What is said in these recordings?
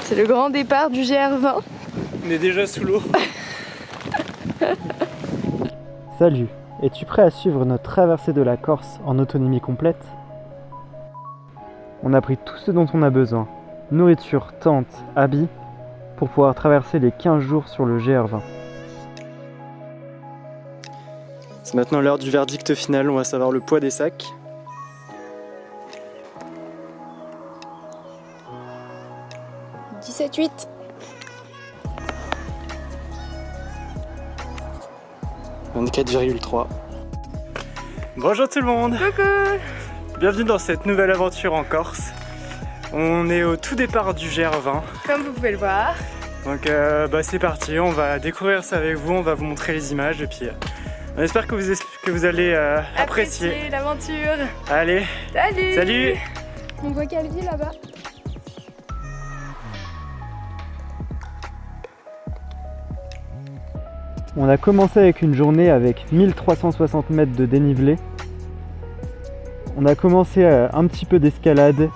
C'est le grand départ du GR20. On est déjà sous l'eau. Salut, es-tu prêt à suivre notre traversée de la Corse en autonomie complète? On a pris tout ce dont on a besoin, nourriture, tente, habits, pour pouvoir traverser les 15 jours sur le GR20. C'est maintenant l'heure du verdict final, on va savoir le poids des sacs. « 17,8 » 24,3. Bonjour tout le monde. Coucou. Bienvenue dans cette nouvelle aventure en Corse. On est au tout départ du GR20. Comme vous pouvez le voir. Donc c'est parti, on va découvrir ça avec vous, on va vous montrer les images et puis on espère que vous allez apprécier l'aventure. Allez, Salut. salut. On voit Calvi là-bas. On a commencé avec une journée avec 1360 mètres de dénivelé. On a commencé un petit peu d'escalade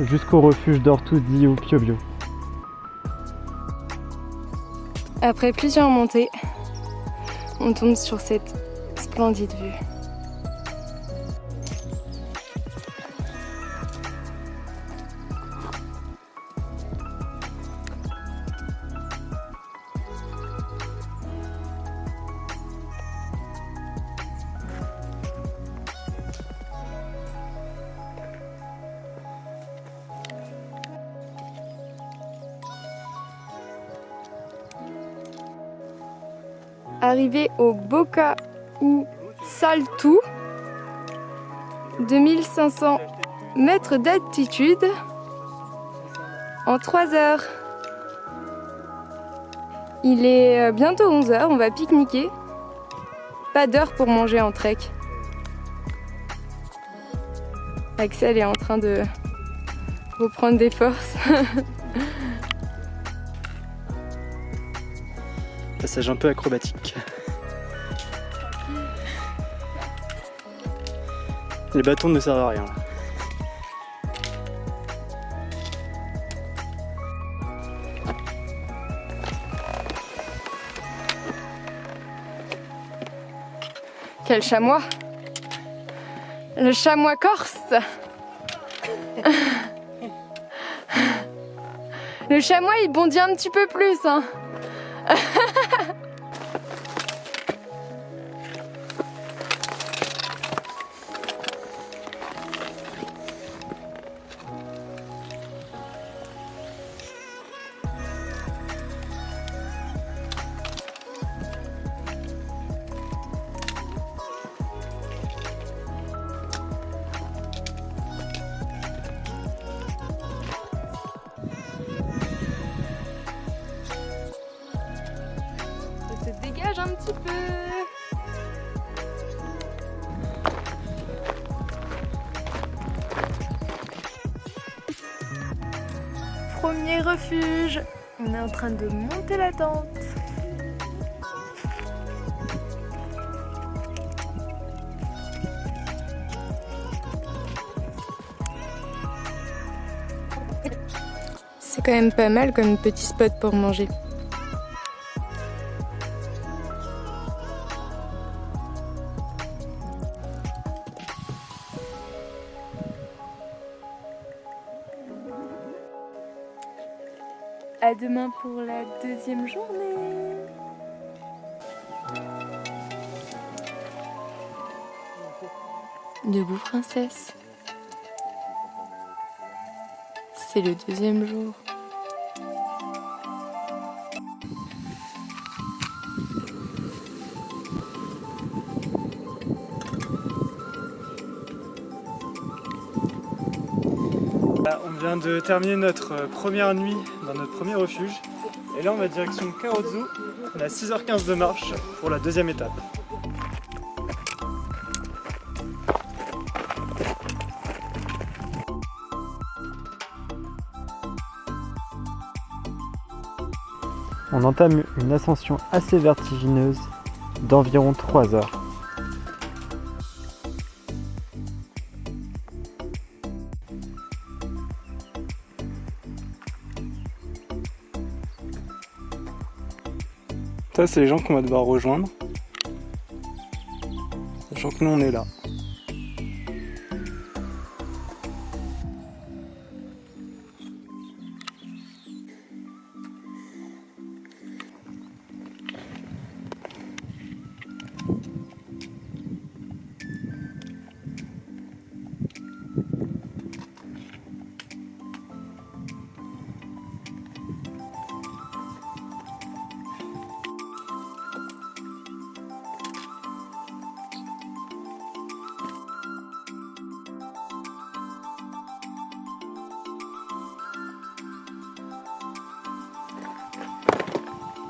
jusqu'au refuge d'Ortudi ou Piovio. Après plusieurs montées, on tombe sur cette splendide vue. Arrivé au Boca ou Saltou, 2500 mètres d'altitude en 3 heures. Il est bientôt 11 heures, on va pique-niquer. Pas d'heure pour manger en trek. Axel est en train de reprendre des forces. Passage un peu acrobatique. Les bâtons ne servent à rien. Quel chamois! Le chamois corse! Le chamois il bondit un petit peu plus, hein. Ça se dégage un petit peu. Premier refuge. On est en train de monter la tente. C'est quand même pas mal comme petit spot pour manger. À demain pour la deuxième journée. Debout princesse. C'est le deuxième jour. Là, on vient de terminer notre première nuit dans notre premier refuge. Et là on va direction Carozzo. On a 6h15 de marche pour la deuxième étape. On entame une ascension assez vertigineuse d'environ 3 heures. Ça, c'est les gens qu'on va devoir rejoindre. Sachant que nous, on est là.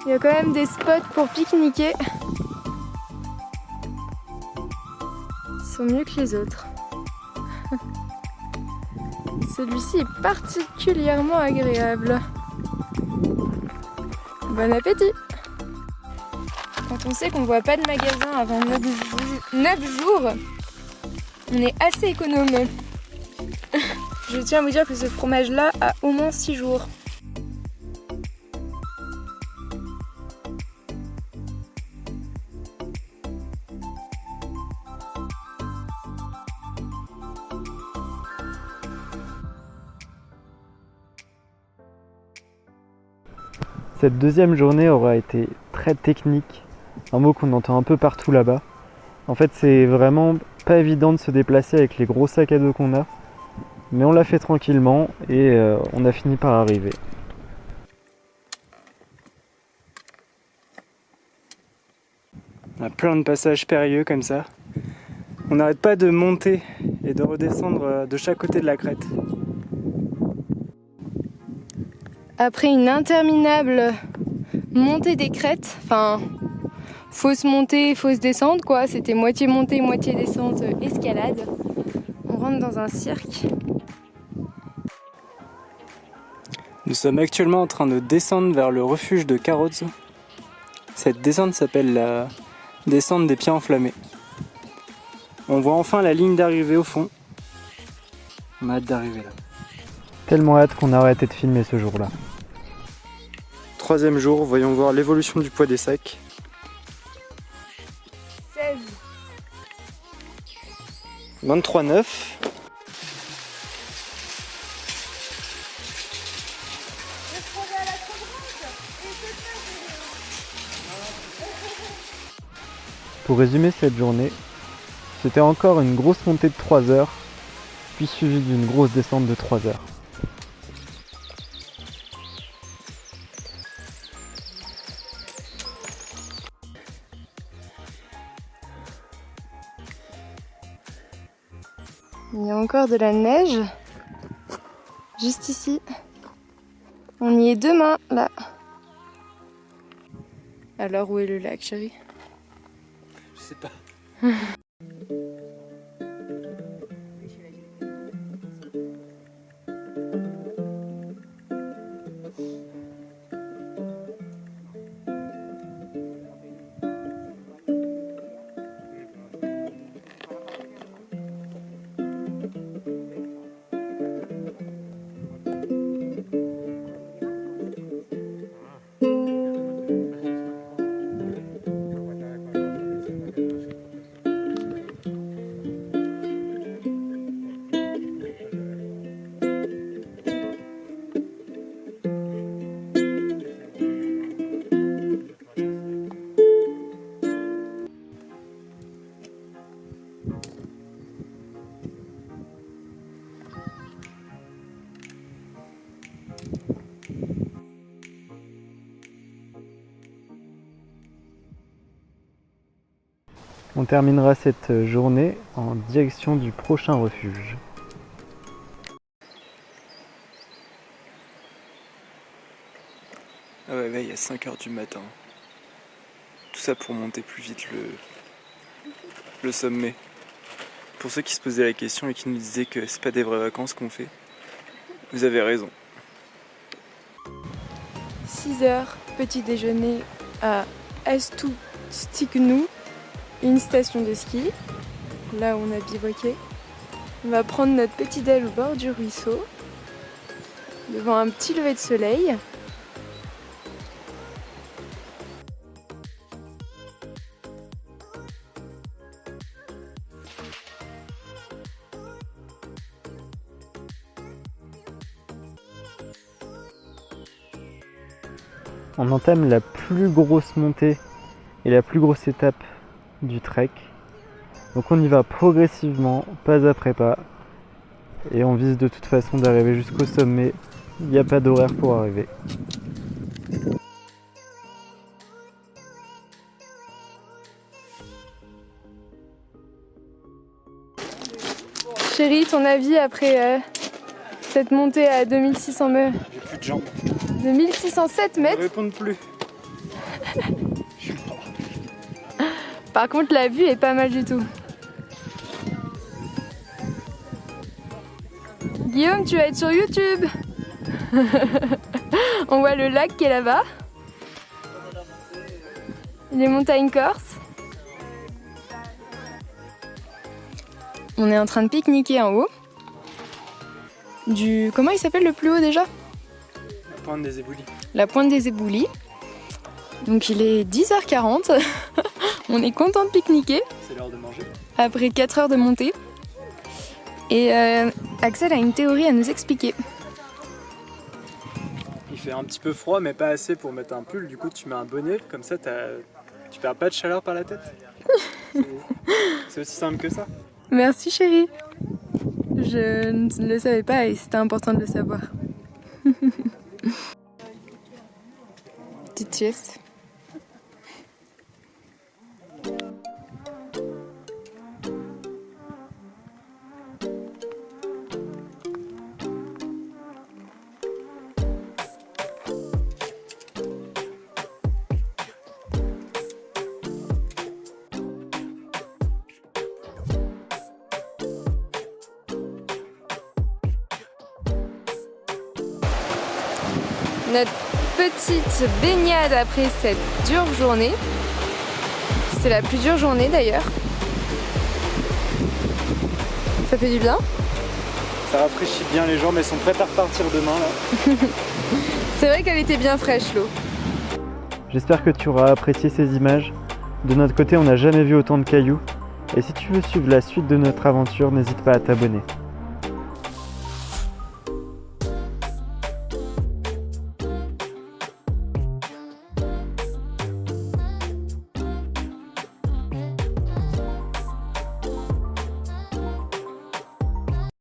Il y a quand même des spots pour pique-niquer. Ils sont mieux que les autres. Celui-ci est particulièrement agréable. Bon appétit! Quand on sait qu'on ne voit pas de magasin avant 9 jours, on est assez économe. Je tiens à vous dire que ce fromage-là a au moins 6 jours. Cette deuxième journée aura été très technique, un mot qu'on entend un peu partout là-bas. En fait, c'est vraiment pas évident de se déplacer avec les gros sacs à dos qu'on a, mais on l'a fait tranquillement et on a fini par arriver. On a plein de passages périlleux comme ça. On n'arrête pas de monter et de redescendre de chaque côté de la crête. Après une interminable montée des crêtes, enfin fausse montée, fausse descente quoi, c'était moitié montée, moitié descente, escalade. On rentre dans un cirque. Nous sommes actuellement en train de descendre vers le refuge de Carrozzo. Cette descente s'appelle la descente des pieds enflammés. On voit enfin la ligne d'arrivée au fond. On a hâte d'arriver là. Tellement hâte qu'on a arrêté de filmer ce jour-là. Troisième jour, voyons voir l'évolution du poids des sacs. 16. 23,9. Pour résumer cette journée, c'était encore une grosse montée de 3 heures, puis suivie d'une grosse descente de 3 heures. Il y a encore de la neige, juste ici. On y est demain, là. Alors où est le lac, chérie? Je sais pas. On terminera cette journée en direction du prochain refuge. Ah ouais, là il y a 5h du matin. Tout ça pour monter plus vite le sommet. Pour ceux qui se posaient la question et qui nous disaient que c'est pas des vraies vacances qu'on fait, vous avez raison. 6h, petit déjeuner à Astu-Stignu, une station de ski, là où on a bivouaqué. On va prendre notre petit déj au bord du ruisseau, devant un petit lever de soleil. On entame la plus grosse montée et la plus grosse étape du trek. Donc on y va progressivement, pas après pas. Et on vise de toute façon d'arriver jusqu'au sommet. Il n'y a pas d'horaire pour arriver. Chérie, ton avis après cette montée à 2600 mètres, J'ai plus de jambes. 2607 Ne mètres? répondent plus. Par contre, la vue est pas mal du tout. Guillaume, tu vas être sur YouTube. On voit le lac qui est là-bas. Les montagnes corses. On est en train de pique-niquer en haut. Comment il s'appelle le plus haut déjà? La pointe des éboulis. La pointe des éboulis. Donc il est 10h40. On est content de pique-niquer C'est l'heure de manger. après 4 heures de montée. Et Axel a une théorie à nous expliquer. Il fait un petit peu froid, mais pas assez pour mettre un pull. Du coup, tu mets un bonnet, comme ça, tu perds pas de chaleur par la tête. C'est aussi simple que ça. Merci chérie. Je ne le savais pas et c'était important de le savoir. Petite sieste. Notre petite baignade après cette dure journée. C'est la plus dure journée d'ailleurs. Ça fait du bien. Ça rafraîchit bien les jambes, elles sont prêtes à repartir demain là. C'est vrai qu'elle était bien fraîche l'eau. J'espère que tu auras apprécié ces images. De notre côté, on n'a jamais vu autant de cailloux. Et si tu veux suivre la suite de notre aventure, n'hésite pas à t'abonner.